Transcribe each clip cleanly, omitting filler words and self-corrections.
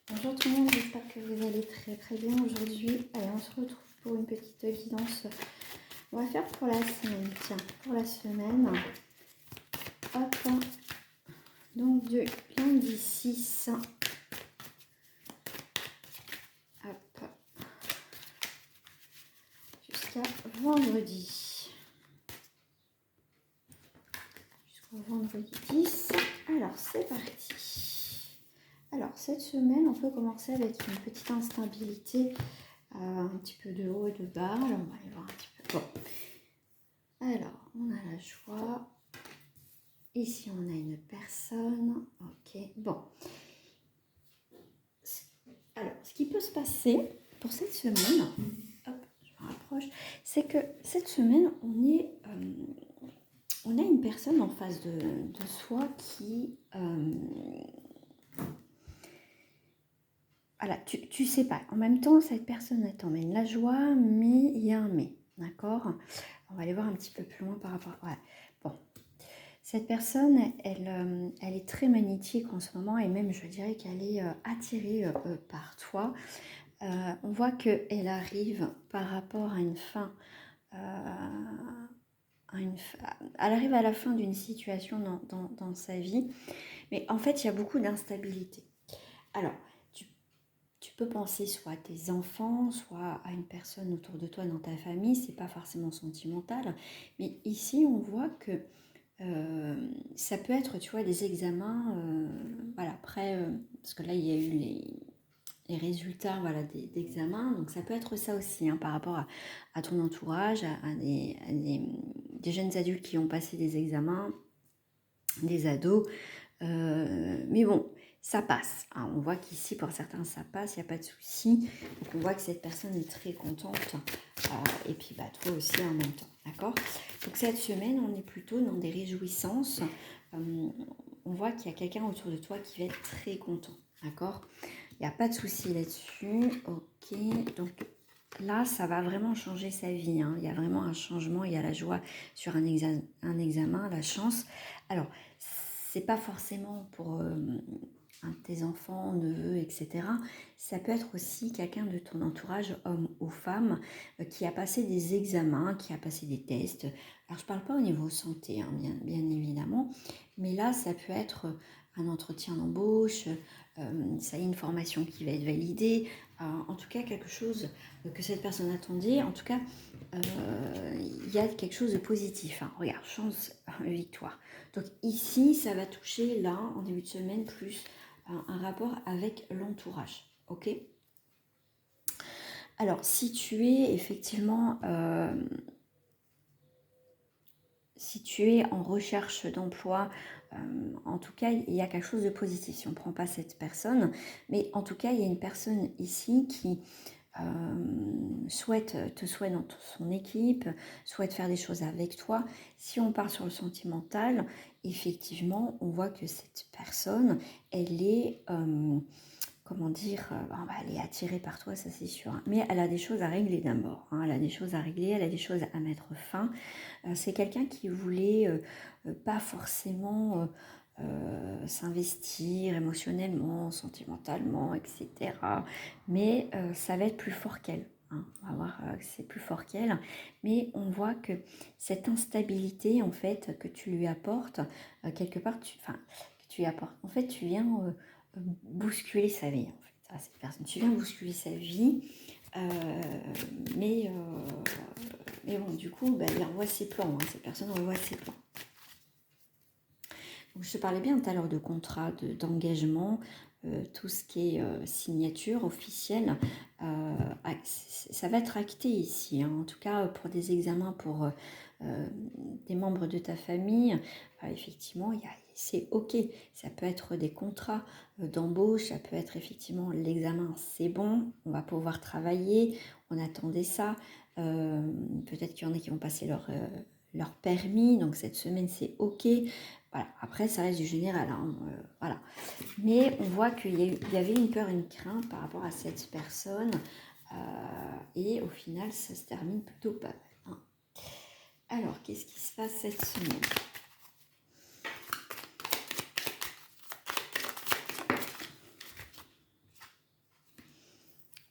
Bonjour tout le monde, j'espère que vous allez très bien aujourd'hui. Allez, on se retrouve pour une petite guidance. On va faire pour la semaine. Tiens, pour la semaine. Hop. Donc de lundi 6. Hop. Jusqu'à vendredi. Jusqu'au vendredi 10. Alors, c'est parti. Alors, cette semaine, on peut commencer avec une petite instabilité. Un petit peu de haut et de bas. Alors, on va aller voir un petit peu. Bon. Alors, on a la joie. Ici, on a une personne. Ok, bon. Alors, ce qui peut se passer pour cette semaine, hop, je me rapproche, c'est que cette semaine, on a une personne en face de soi qui... voilà, tu sais pas. En même temps, cette personne, elle t'emmène la joie, mais il y a un mais. D'accord? On va aller voir un petit peu plus loin par rapport... Ouais. Bon. Cette personne, elle est très magnétique en ce moment et même je dirais qu'elle est attirée par toi. On voit qu'elle arrive par rapport à une fin, elle arrive à la fin d'une situation dans sa vie, mais en fait il y a beaucoup d'instabilité. Alors, tu peux penser soit à tes enfants, soit à une personne autour de toi dans ta famille, c'est pas forcément sentimental, mais ici on voit que ça peut être, tu vois, des examens, voilà, après, parce que là, il y a eu les résultats, voilà, d'examens, donc ça peut être ça aussi, hein, par rapport à ton entourage, à des jeunes adultes qui ont passé des examens, des ados, mais bon, ça passe, hein. On voit qu'ici, pour certains, ça passe, il n'y a pas de souci, donc on voit que cette personne est très contente, et puis bah, toi aussi en même temps, d'accord? Donc cette semaine, on est plutôt dans des réjouissances. On voit qu'il y a quelqu'un autour de toi qui va être très content, d'accord? Il n'y a pas de souci là-dessus, ok. Donc là, ça va vraiment changer sa vie, hein. Il y a vraiment un changement, il y a la joie sur un examen, la chance. Alors, c'est pas forcément pour un de tes enfants, neveux, etc. Ça peut être aussi quelqu'un de ton entourage, homme ou femme, qui a passé des examens, qui a passé des tests. Alors, je parle pas au niveau santé, hein, bien évidemment, mais là, ça peut être un entretien d'embauche, ça y est, une formation qui va être validée, en tout cas quelque chose que cette personne attendait, en tout cas, il y a quelque chose de positif, hein. Regarde, chance, victoire. Donc ici, ça va toucher là, en début de semaine, plus un rapport avec l'entourage, ok? Alors, si tu es effectivement... si tu es en recherche d'emploi, en tout cas, il y a quelque chose de positif si on ne prend pas cette personne. Mais en tout cas, il y a une personne ici qui te souhaite dans son équipe, souhaite faire des choses avec toi. Si on part sur le sentimental, effectivement, on voit que cette personne, elle est... comment dire, elle est attirée par toi, ça c'est sûr. Mais elle a des choses à régler d'abord, hein. Elle a des choses à régler, elle a des choses à mettre fin. C'est quelqu'un qui voulait pas forcément s'investir émotionnellement, sentimentalement, etc. Mais ça va être plus fort qu'elle, hein. On va voir que c'est plus fort qu'elle. Mais on voit que cette instabilité, en fait, que tu lui apportes, quelque part, que tu lui apportes, en fait, tu viens bousculer sa vie, en fait, à cette personne. Tu viens bousculer sa vie, mais bon, du coup, il envoie ses plans, hein. Cette personne envoie ses plans. Donc, je te parlais bien tout à l'heure de contrat, d'engagement, tout ce qui est signature officielle, ça va être acté ici, hein. En tout cas, pour des examens pour des membres de ta famille, effectivement, c'est ok. Ça peut être des contrats d'embauche, ça peut être effectivement l'examen, c'est bon, on va pouvoir travailler, on attendait ça. Peut-être qu'il y en a qui vont passer leur permis, donc cette semaine c'est ok. Voilà. Après ça reste du général, hein, voilà. Mais on voit qu'il y avait une peur, une crainte par rapport à cette personne, et au final ça se termine plutôt pas mal, hein. Alors qu'est-ce qui se passe cette semaine?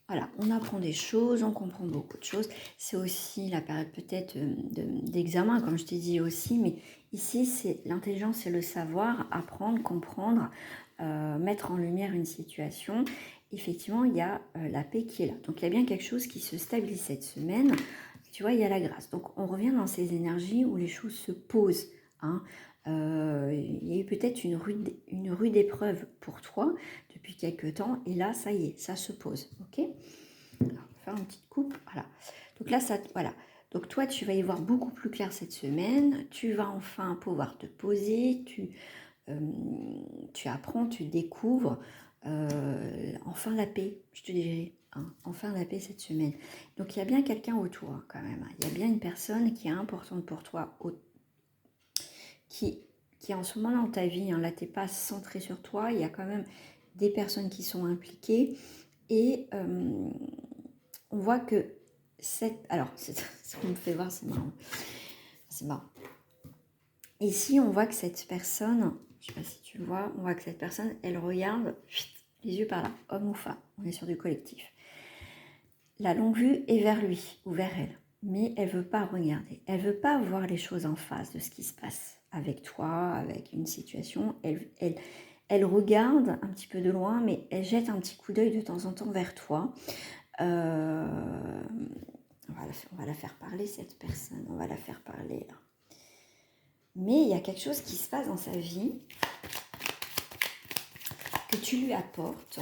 Voilà, on apprend des choses, on comprend beaucoup de choses. C'est aussi la période peut-être d'examen, comme je t'ai dit aussi, mais ici, c'est l'intelligence, c'est le savoir, apprendre, comprendre, mettre en lumière une situation. Effectivement, il y a la paix qui est là. Donc, il y a bien quelque chose qui se stabilise cette semaine. Tu vois, il y a la grâce. Donc, on revient dans ces énergies où les choses se posent. Hein. Il y a eu peut-être une rude épreuve pour toi depuis quelques temps, et là, ça y est, ça se pose, ok? Alors, on va faire une petite coupe, voilà. Donc là, ça, voilà. Donc toi, tu vas y voir beaucoup plus clair cette semaine, tu vas enfin pouvoir te poser, tu apprends, tu découvres, enfin la paix, je te dirais, hein, enfin la paix cette semaine. Donc il y a bien quelqu'un autour, hein, quand même, hein. Il y a bien une personne qui est importante pour toi, qui est en ce moment dans ta vie, hein. Là, tu n'es pas centré sur toi, il y a quand même des personnes qui sont impliquées, et on voit que alors, ce qu'on me fait voir, c'est marrant. C'est marrant. Ici, on voit que cette personne, je ne sais pas si tu le vois, on voit que cette personne, elle regarde les yeux par là, homme ou femme, on est sur du collectif. La longue vue est vers lui ou vers elle, mais elle ne veut pas regarder. Elle ne veut pas voir les choses en face de ce qui se passe avec toi, avec une situation. Elle regarde un petit peu de loin, mais elle jette un petit coup d'œil de temps en temps vers toi. On va la faire parler, cette personne. On va la faire parler, là. Mais il y a quelque chose qui se passe dans sa vie que tu lui apportes.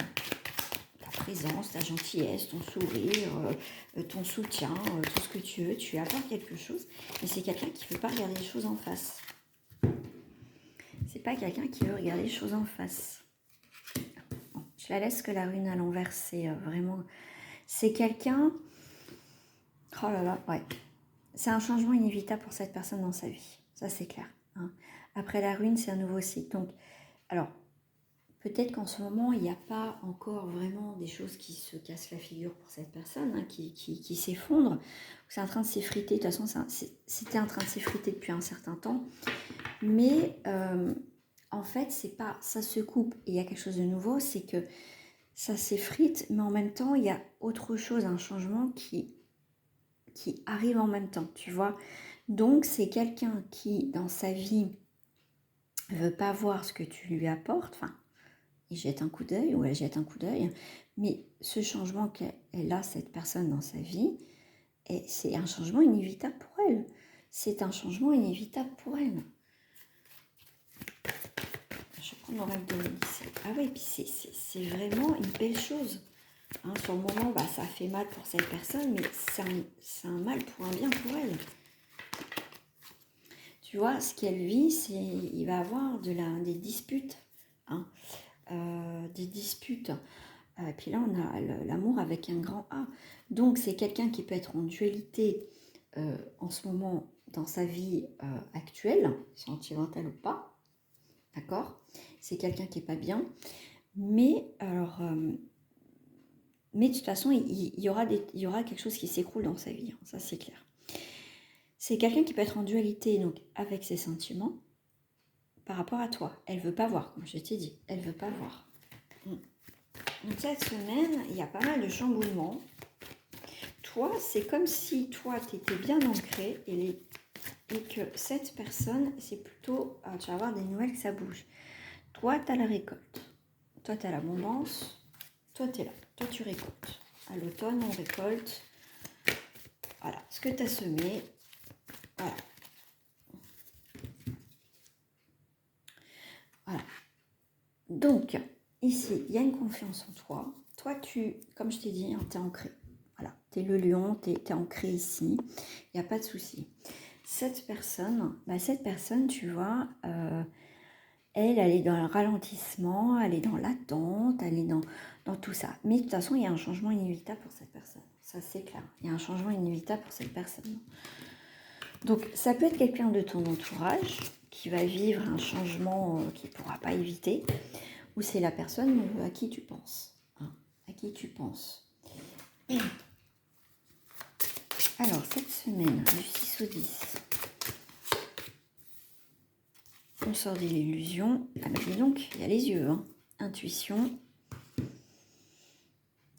Ta présence, ta gentillesse, ton sourire, ton soutien, tout ce que tu veux. Tu lui apportes quelque chose. Mais c'est quelqu'un qui ne veut pas regarder les choses en face. C'est pas quelqu'un qui veut regarder les choses en face. Bon, je la laisse que la rune à l'envers, c'est vraiment... C'est quelqu'un... Oh là là, ouais. C'est un changement inévitable pour cette personne dans sa vie. Ça, c'est clair. Hein. Après la rune, c'est un nouveau cycle. Donc, alors, peut-être qu'en ce moment, il n'y a pas encore vraiment des choses qui se cassent la figure pour cette personne, hein, qui s'effondre. C'est en train de s'effriter. De toute façon, c'était en train de s'effriter depuis un certain temps. Mais en fait, c'est pas, ça se coupe et il y a quelque chose de nouveau. C'est que ça s'effrite, mais en même temps, il y a autre chose, un changement qui arrive en même temps, tu vois. Donc, c'est quelqu'un qui, dans sa vie, ne veut pas voir ce que tu lui apportes. Enfin, il jette un coup d'œil ou elle jette un coup d'œil. Mais ce changement qu'elle a, cette personne, dans sa vie, c'est un changement inévitable pour elle. C'est un changement inévitable pour elle. Je prends l'oracle de l'Odyssée. Ah oui, puis c'est vraiment une belle chose. Hein, sur le moment, bah, ça fait mal pour cette personne, mais c'est un mal pour un bien pour elle. Tu vois, ce qu'elle vit, c'est il va avoir des disputes. Hein, des disputes. Puis là, on a l'amour avec un grand A. Donc, c'est quelqu'un qui peut être en dualité en ce moment dans sa vie actuelle, sentimentale ou pas. D'accord? C'est quelqu'un qui n'est pas bien. Mais, alors, mais de toute façon, il y aura quelque chose qui s'écroule dans sa vie. Hein, ça, c'est clair. C'est quelqu'un qui peut être en dualité donc, avec ses sentiments par rapport à toi. Elle ne veut pas voir, comme je t'ai dit. Elle ne veut pas voir. Donc cette semaine, il y a pas mal de chamboulements. Toi, c'est comme si toi, tu étais bien ancré et que cette personne, c'est plutôt... tu vas avoir des nouvelles que ça bouge. Toi, tu as la récolte. Toi, tu as l'abondance. Toi, tu es là. Toi, tu récoltes. À l'automne, on récolte. Voilà. Ce que tu as semé. Voilà. Voilà. Donc, ici, il y a une confiance en toi. Toi, comme je t'ai dit, hein, tu es ancré. Voilà, tu es le lion, tu es ancré ici. Il n'y a pas de souci. Cette personne, tu vois, elle est dans le ralentissement, elle est dans l'attente, elle est dans tout ça. Mais de toute façon, il y a un changement inévitable pour cette personne. Ça, c'est clair. Il y a un changement inévitable pour cette personne. Donc, ça peut être quelqu'un de ton entourage qui va vivre un changement qu'il ne pourra pas éviter. Ou c'est la personne à qui tu penses. Hein, à qui tu penses. Alors, cette semaine, du 6 au 10, on sort de l'illusion. Ah bah dis donc, il y a les yeux. Hein. Intuition.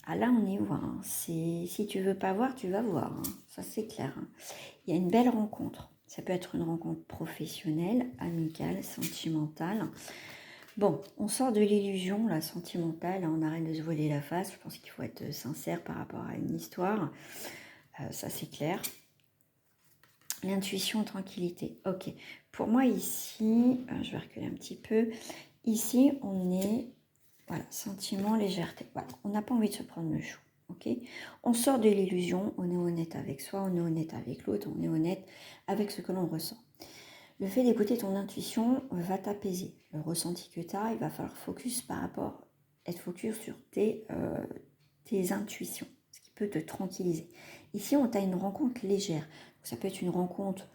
Ah là, on y voit. Hein. Si tu veux pas voir, tu vas voir. Hein. Ça, c'est clair. Hein. Il y a une belle rencontre. Ça peut être une rencontre professionnelle, amicale, sentimentale. Bon, on sort de l'illusion, la sentimentale. On arrête de se voiler la face. Je pense qu'il faut être sincère par rapport à une histoire. Ça, c'est clair. L'intuition, tranquillité. Ok. Pour moi, ici, je vais reculer un petit peu. Ici, on est... Voilà, sentiment, légèreté. Voilà, on n'a pas envie de se prendre le chou. Ok, on sort de l'illusion, on est honnête avec soi, on est honnête avec l'autre, on est honnête avec ce que l'on ressent. Le fait d'écouter ton intuition va t'apaiser. Le ressenti que tu as, il va falloir être focus sur tes intuitions, ce qui peut te tranquilliser. Ici, on t'a une rencontre légère. Donc, ça peut être une rencontre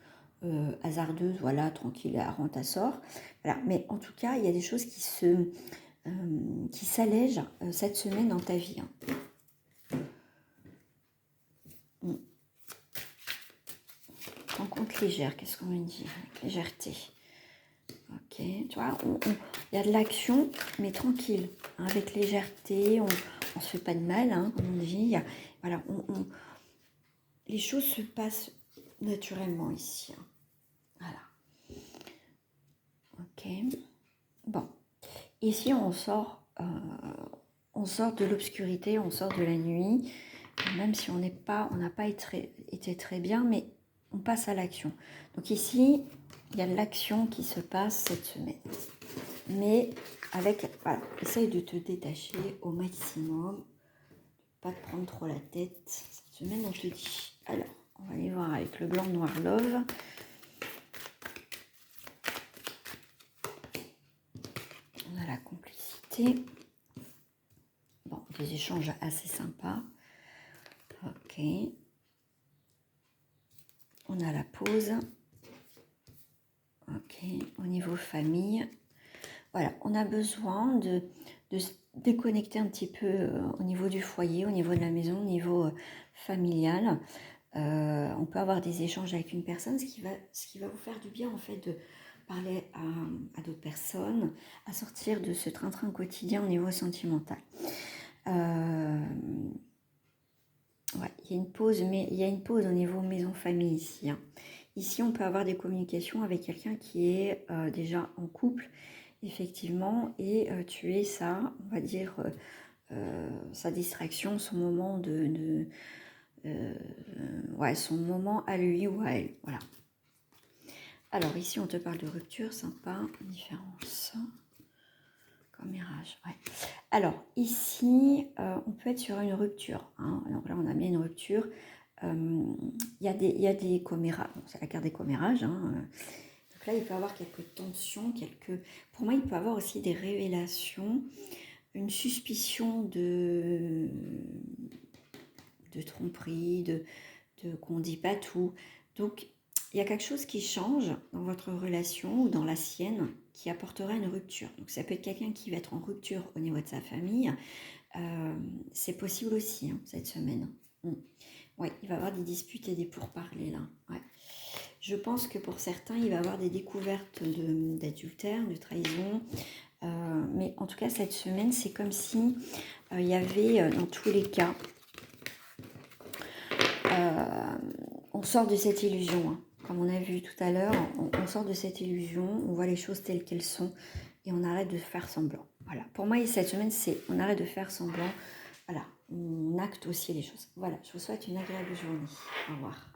hasardeuse, voilà, tranquille, elle rentre, elle sort. Voilà. Mais en tout cas, il y a des choses qui s'allègent cette semaine dans ta vie. Hein. Rencontre légère, qu'est-ce qu'on veut dire avec légèreté? Ok, tu vois, il y a de l'action, mais tranquille, hein, avec légèreté, on se fait pas de mal, hein, comme on dit. Voilà, les choses se passent naturellement ici. Hein. Voilà. Ok. Bon. Ici, on sort de l'obscurité, on sort de la nuit, même si on n'a pas été très bien, mais on passe à l'action. Donc ici, il y a l'action qui se passe cette semaine. Mais voilà, essaye de te détacher au maximum, pas te prendre trop la tête cette semaine, on te le dit. Alors, on va aller voir avec le blanc noir love. On a la complicité. Bon, des échanges assez sympas. Ok. On a la pause. Ok. Au niveau famille. Voilà, on a besoin de se déconnecter un petit peu au niveau du foyer, au niveau de la maison, au niveau familial. On peut avoir des échanges avec une personne, ce qui va vous faire du bien en fait de parler à d'autres personnes, à sortir de ce train-train quotidien au niveau sentimental. Ouais, il y a une pause, mais il y a une pause au niveau maison-famille ici. Hein. Ici, on peut avoir des communications avec quelqu'un qui est déjà en couple, effectivement, et tu es ça, on va dire, sa distraction, son moment ouais, son moment à lui ou à elle. Voilà. Alors ici, on te parle de rupture, sympa, différence. Commérage, ouais. Alors ici, on peut être sur une rupture. Hein. Donc là, on a mis une rupture. Il y a des commérages. Bon, c'est la carte des commérages. Hein. Donc là, il peut y avoir quelques tensions, Pour moi, il peut y avoir aussi des révélations, une suspicion de tromperie, qu'on ne dit pas tout. Donc, il y a quelque chose qui change dans votre relation ou dans la sienne qui apportera une rupture. Donc, ça peut être quelqu'un qui va être en rupture au niveau de sa famille. C'est possible aussi, hein, cette semaine. Ouais, il va y avoir des disputes et des pourparlers là. Ouais. Je pense que pour certains, il va y avoir des découvertes d'adultère, de trahison. Mais en tout cas, cette semaine, c'est comme si il y avait, dans tous les cas, on sort de cette illusion. Hein. Comme on a vu tout à l'heure, on sort de cette illusion, on voit les choses telles qu'elles sont et on arrête de faire semblant. Voilà. Pour moi, cette semaine, c'est on arrête de faire semblant. Voilà. On acte aussi les choses. Voilà. Je vous souhaite une agréable journée. Au revoir.